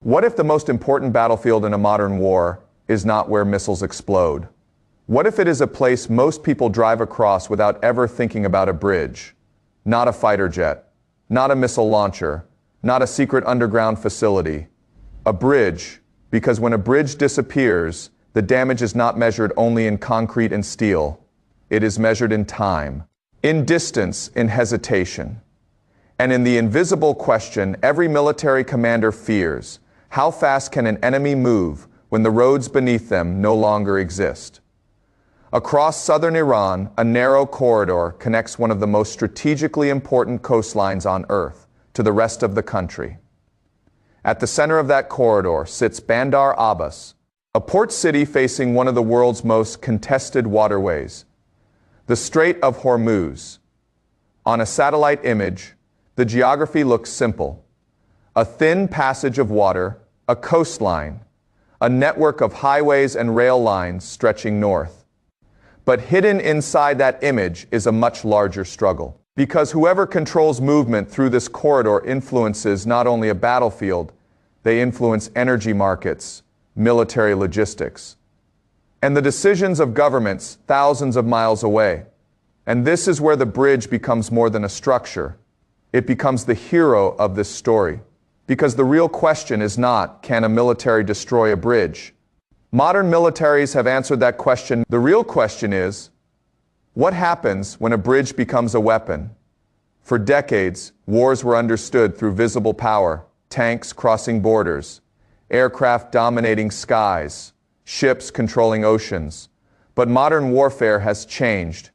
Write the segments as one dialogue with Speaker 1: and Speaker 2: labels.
Speaker 1: What if the most important battlefield in a modern war is not where missiles explode? What if it is a place most people drive across without ever thinking about a bridge? Not a fighter jet, not a missile launcher, not a secret underground facility. A bridge, because when a bridge disappears, the damage is not measured only in concrete and steel. It is measured in time, in distance, in hesitation. And in the invisible question every military commander fears: how fast can an enemy move when the roads beneath them no longer exist? Across southern Iran, a narrow corridor connects one of the most strategically important coastlines on Earth to the rest of the country. At the center of that corridor sits Bandar Abbas, a port city facing one of the world's most contested waterways, the Strait of Hormuz. On a satellite image, the geography looks simple: a thin passage of water, a coastline, a network of highways and rail lines stretching north. But hidden inside that image is a much larger struggle. Because whoever controls movement through this corridor influences not only a battlefield, they influence energy markets, military logistics, and the decisions of governments thousands of miles away. And this is where the bridge becomes more than a structure. It becomes the hero of this story. Because the real question is not, can a military destroy a bridge? Modern militaries have answered that question. The real question is, what happens when a bridge becomes a weapon? For decades, wars were understood through visible power: tanks crossing borders, aircraft dominating skies, ships controlling oceans. But modern warfare has changed.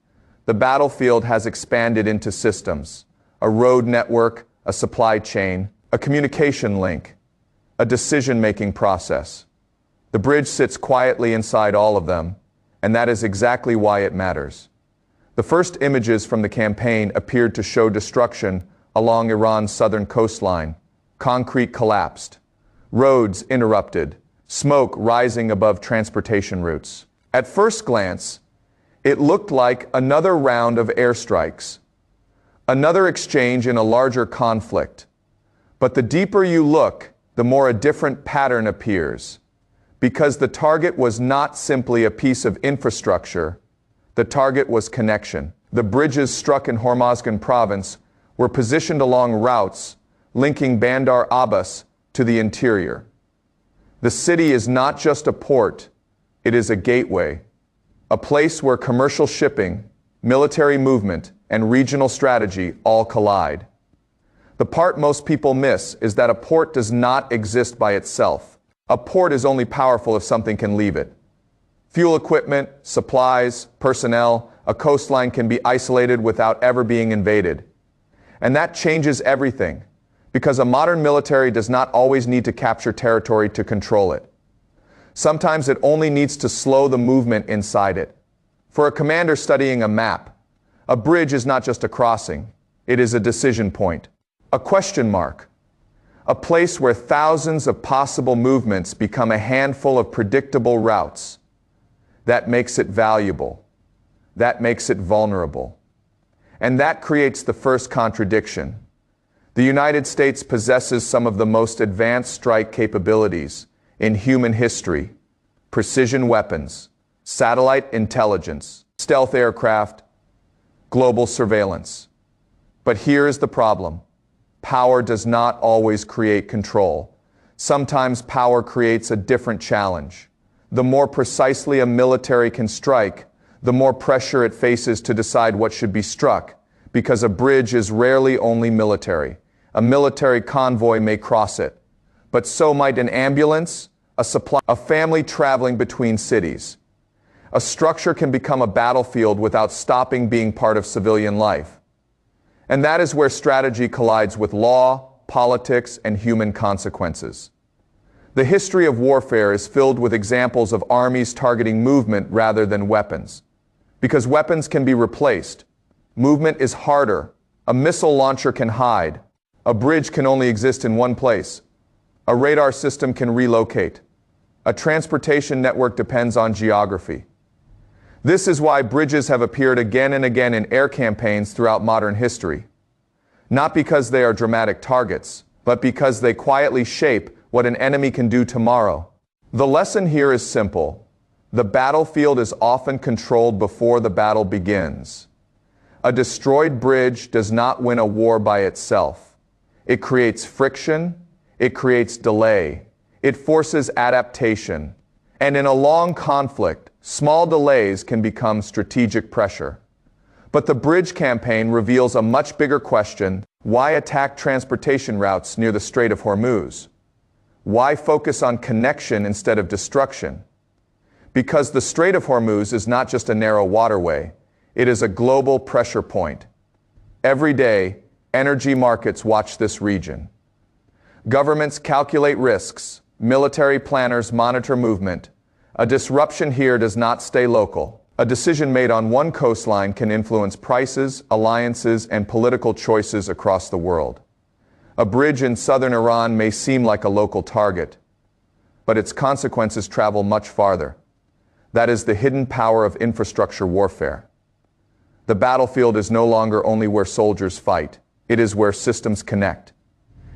Speaker 1: The battlefield has expanded into systems: a road network, a supply chain, a communication link, a decision-making process. The bridge sits quietly inside all of them, and that is exactly why it matters. The first images from the campaign appeared to show destruction along Iran's southern coastline. Concrete collapsed, roads interrupted, smoke rising above transportation routes. At first glance, it looked like another round of airstrikes, another exchange in a larger conflict. But the deeper you look, the more a different pattern appears. Because the target was not simply a piece of infrastructure, the target was connection. The bridges struck in Hormozgan province were positioned along routes linking Bandar Abbas to the interior. The city is not just a port, it is a gateway, a place where commercial shipping, military movement, and regional strategy all collide. The part most people miss is that a port does not exist by itself. A port is only powerful if something can leave it. Fuel equipment, supplies, personnel, a coastline can be isolated without ever being invaded. And that changes everything, because a modern military does not always need to capture territory to control it. Sometimes it only needs to slow the movement inside it. For a commander studying a map, a bridge is not just a crossing, it is a decision point, a question mark, a place where thousands of possible movements become a handful of predictable routes. That makes it valuable. That makes it vulnerable. And that creates the first contradiction. The United States possesses some of the most advanced strike capabilities in human history: precision weapons, satellite intelligence, stealth aircraft, global surveillance. But here is the problem. Power does not always create control. Sometimes power creates a different challenge. The more precisely a military can strike, the more pressure it faces to decide what should be struck, because a bridge is rarely only military. A military convoy may cross it, but so might an ambulance, a family traveling between cities. A structure can become a battlefield without stopping being part of civilian life. And that is where strategy collides with law, politics, and human consequences. The history of warfare is filled with examples of armies targeting movement rather than weapons. Because weapons can be replaced. Movement is harder. A missile launcher can hide. A bridge can only exist in one place. A radar system can relocate. A transportation network depends on geography. This is why bridges have appeared again and again in air campaigns throughout modern history. Not because they are dramatic targets, but because they quietly shape what an enemy can do tomorrow. The lesson here is simple. The battlefield is often controlled before the battle begins. A destroyed bridge does not win a war by itself. It creates friction, it creates delay, it forces adaptation, and in a long conflict, small delays can become strategic pressure. But the bridge campaign reveals a much bigger question: why attack transportation routes near the Strait of Hormuz? Why focus on connection instead of destruction? Because the Strait of Hormuz is not just a narrow waterway, it is a global pressure point. Every day, energy markets watch this region. Governments calculate risks, military planners monitor movement. A disruption here does not stay local. A decision made on one coastline can influence prices, alliances, and political choices across the world. A bridge in southern Iran may seem like a local target, but its consequences travel much farther. That is the hidden power of infrastructure warfare. The battlefield is no longer only where soldiers fight, it is where systems connect.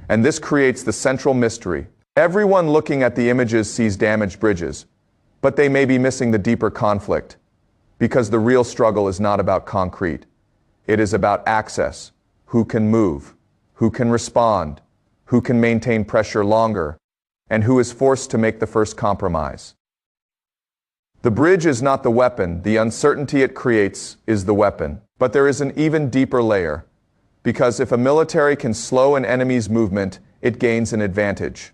Speaker 1: And this creates the central mystery. Everyone looking at the images sees damaged bridges, but they may be missing the deeper conflict, because the real struggle is not about concrete. It is about access, who can move, who can respond, who can maintain pressure longer, and who is forced to make the first compromise. The bridge is not the weapon, the uncertainty it creates is the weapon. But there is an even deeper layer, because if a military can slow an enemy's movement, it gains an advantage.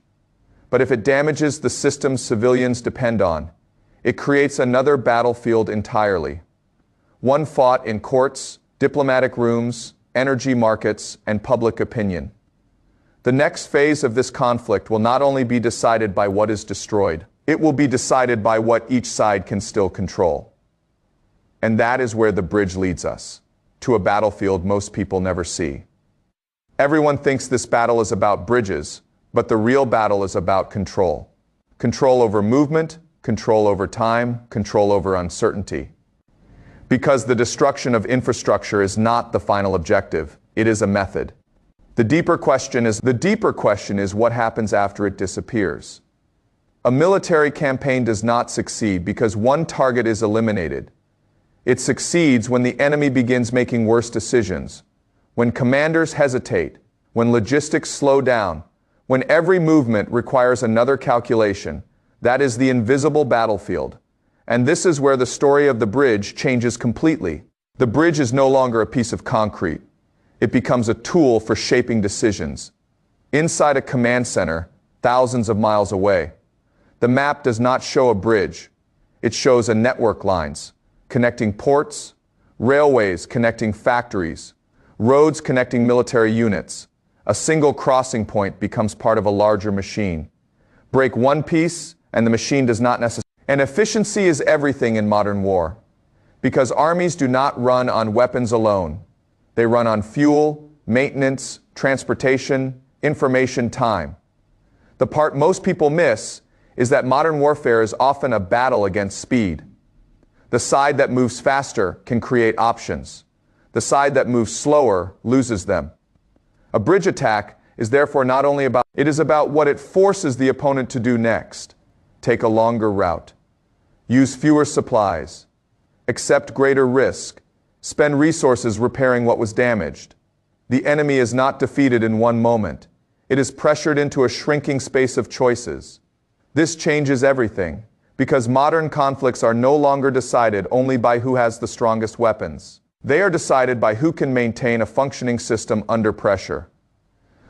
Speaker 1: But if it damages the systems civilians depend on, it creates another battlefield entirely. One fought in courts, diplomatic rooms, energy markets, and public opinion. The next phase of this conflict will not only be decided by what is destroyed, it will be decided by what each side can still control. And that is where the bridge leads us, to a battlefield most people never see. Everyone thinks this battle is about bridges, but the real battle is about control. Control over movement, control over time, control over uncertainty. Because the destruction of infrastructure is not the final objective, it is a method. The deeper question is what happens after it disappears. A military campaign does not succeed because one target is eliminated. It succeeds when the enemy begins making worse decisions, when commanders hesitate, when logistics slow down, when every movement requires another calculation. That is the invisible battlefield. And this is where the story of the bridge changes completely. The bridge is no longer a piece of concrete. It becomes a tool for shaping decisions. Inside a command center, thousands of miles away, the map does not show a bridge. It shows a network lines, connecting ports, railways connecting factories, roads connecting military units. A single crossing point becomes part of a larger machine. Break one piece, and the machine does not necessarily. And efficiency is everything in modern war, because armies do not run on weapons alone. They run on fuel, maintenance, transportation, information, time. The part most people miss is that modern warfare is often a battle against speed. The side that moves faster can create options. The side that moves slower loses them. A bridge attack is therefore not only about, it is about what it forces the opponent to do next. Take a longer route. Use fewer supplies. Accept greater risk. Spend resources repairing what was damaged. The enemy is not defeated in one moment. It is pressured into a shrinking space of choices. This changes everything, because modern conflicts are no longer decided only by who has the strongest weapons. They are decided by who can maintain a functioning system under pressure.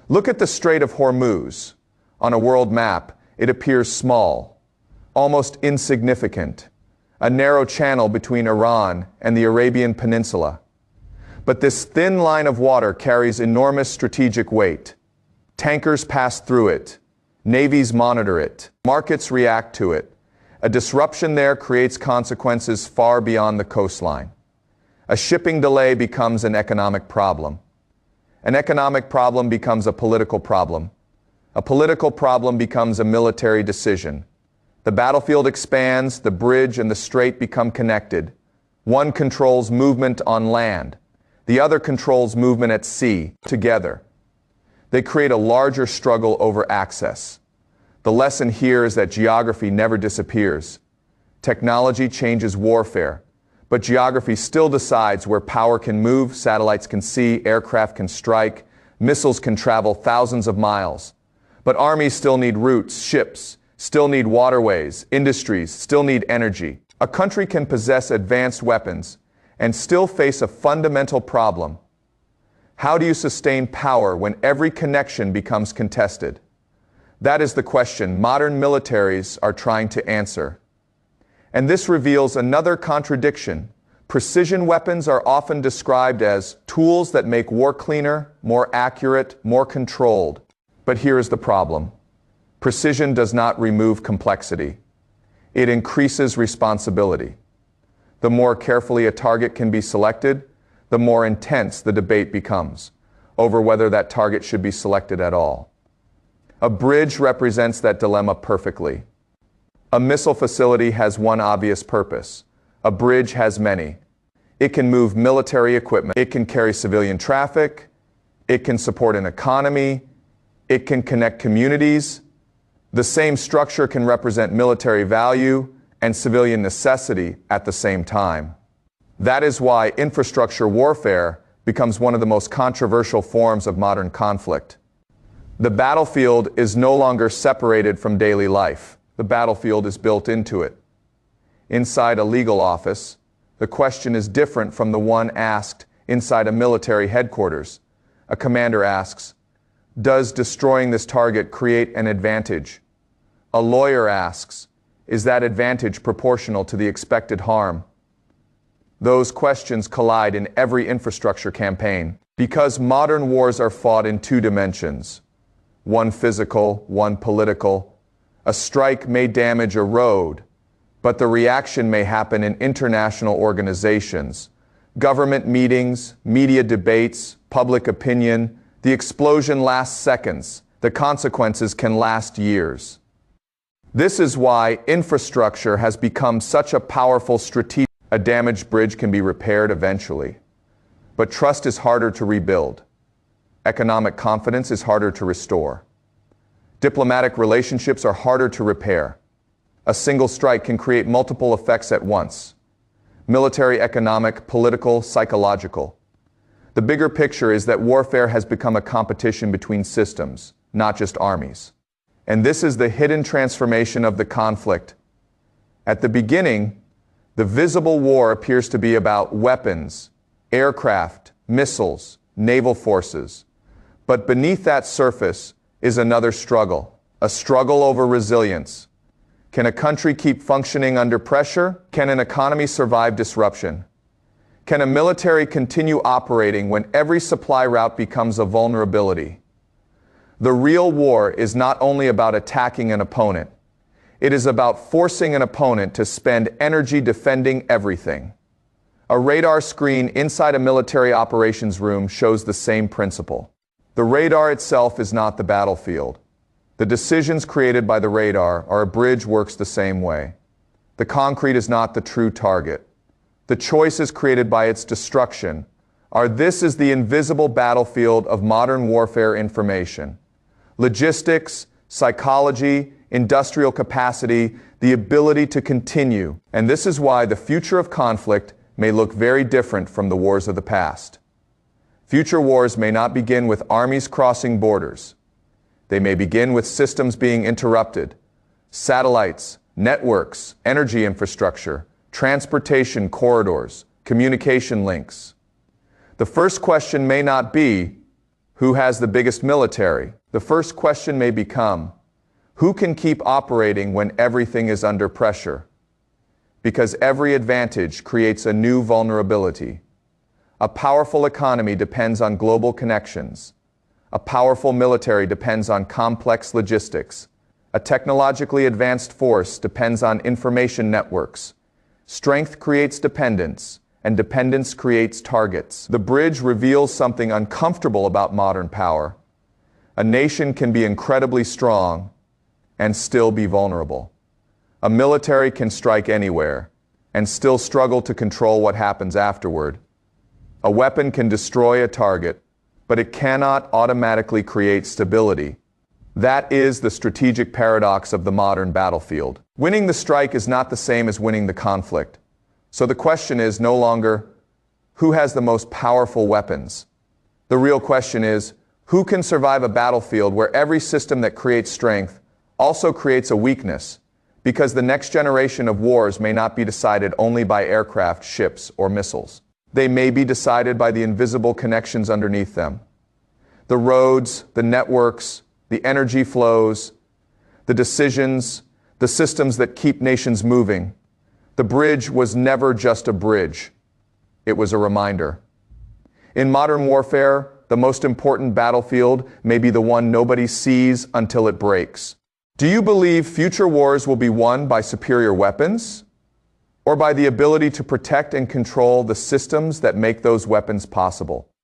Speaker 1: Look at the Strait of Hormuz. On a world map, it appears small, almost insignificant, a narrow channel between Iran and the Arabian Peninsula. But this thin line of water carries enormous strategic weight. Tankers pass through it. Navies monitor it. Markets react to it. A disruption there creates consequences far beyond the coastline. A shipping delay becomes an economic problem. An economic problem becomes a political problem. A political problem becomes a military decision. The battlefield expands, the bridge and the strait become connected. One controls movement on land. The other controls movement at sea. Together, they create a larger struggle over access. The lesson here is that geography never disappears. Technology changes warfare, but geography still decides where power can move, satellites can see, aircraft can strike, missiles can travel thousands of miles. But armies still need routes, ships, still need waterways, industries, still need energy. A country can possess advanced weapons and still face a fundamental problem. How do you sustain power when every connection becomes contested? That is the question modern militaries are trying to answer. And this reveals another contradiction. Precision weapons are often described as tools that make war cleaner, more accurate, more controlled. But here is the problem. Precision does not remove complexity. It increases responsibility. The more carefully a target can be selected, the more intense the debate becomes over whether that target should be selected at all. A bridge represents that dilemma perfectly. A missile facility has one obvious purpose. A bridge has many. It can move military equipment. It can carry civilian traffic. It can support an economy. It can connect communities. The same structure can represent military value and civilian necessity at the same time. That is why infrastructure warfare becomes one of the most controversial forms of modern conflict. The battlefield is no longer separated from daily life. The battlefield is built into it. Inside a legal office, the question is different from the one asked inside a military headquarters. A commander asks, "Does destroying this target create an advantage?" A lawyer asks, "Is that advantage proportional to the expected harm?" Those questions collide in every infrastructure campaign because modern wars are fought in two dimensions. One physical, one political. A strike may damage a road, but the reaction may happen in international organizations, government meetings, media debates, public opinion. The explosion lasts seconds. The consequences can last years. This is why infrastructure has become such a powerful strategic. A damaged bridge can be repaired eventually, but trust is harder to rebuild. Economic confidence is harder to restore. Diplomatic relationships are harder to repair. A single strike can create multiple effects at once. Military, economic, political, psychological. The bigger picture is that warfare has become a competition between systems, not just armies. And this is the hidden transformation of the conflict. At the beginning, the visible war appears to be about weapons, aircraft, missiles, naval forces. But beneath that surface is another struggle, a struggle over resilience. Can a country keep functioning under pressure? Can an economy survive disruption? Can a military continue operating when every supply route becomes a vulnerability? The real war is not only about attacking an opponent. It is about forcing an opponent to spend energy defending everything. A radar screen inside a military operations room shows the same principle. The radar itself is not the battlefield. The decisions created by the radar or a bridge works the same way. The concrete is not the true target. The choices created by its destruction are. This is the invisible battlefield of modern warfare information. Logistics, psychology, industrial capacity, the ability to continue. And this is why the future of conflict may look very different from the wars of the past. Future wars may not begin with armies crossing borders. They may begin with systems being interrupted, satellites, networks, energy infrastructure, transportation corridors, communication links. The first question may not be, who has the biggest military? The first question may become, who can keep operating when everything is under pressure? Because every advantage creates a new vulnerability. A powerful economy depends on global connections. A powerful military depends on complex logistics. A technologically advanced force depends on information networks. Strength creates dependence, and dependence creates targets. The bridge reveals something uncomfortable about modern power. A nation can be incredibly strong and still be vulnerable. A military can strike anywhere and still struggle to control what happens afterward. A weapon can destroy a target, but it cannot automatically create stability. That is the strategic paradox of the modern battlefield. Winning the strike is not the same as winning the conflict. So the question is no longer, who has the most powerful weapons? The real question is, who can survive a battlefield where every system that creates strength also creates a weakness? Because the next generation of wars may not be decided only by aircraft, ships, or missiles. They may be decided by the invisible connections underneath them. The roads, the networks, the energy flows, the decisions, the systems that keep nations moving. The bridge was never just a bridge. It was a reminder. In modern warfare, the most important battlefield may be the one nobody sees until it breaks. Do you believe future wars will be won by superior weapons, or by the ability to protect and control the systems that make those weapons possible?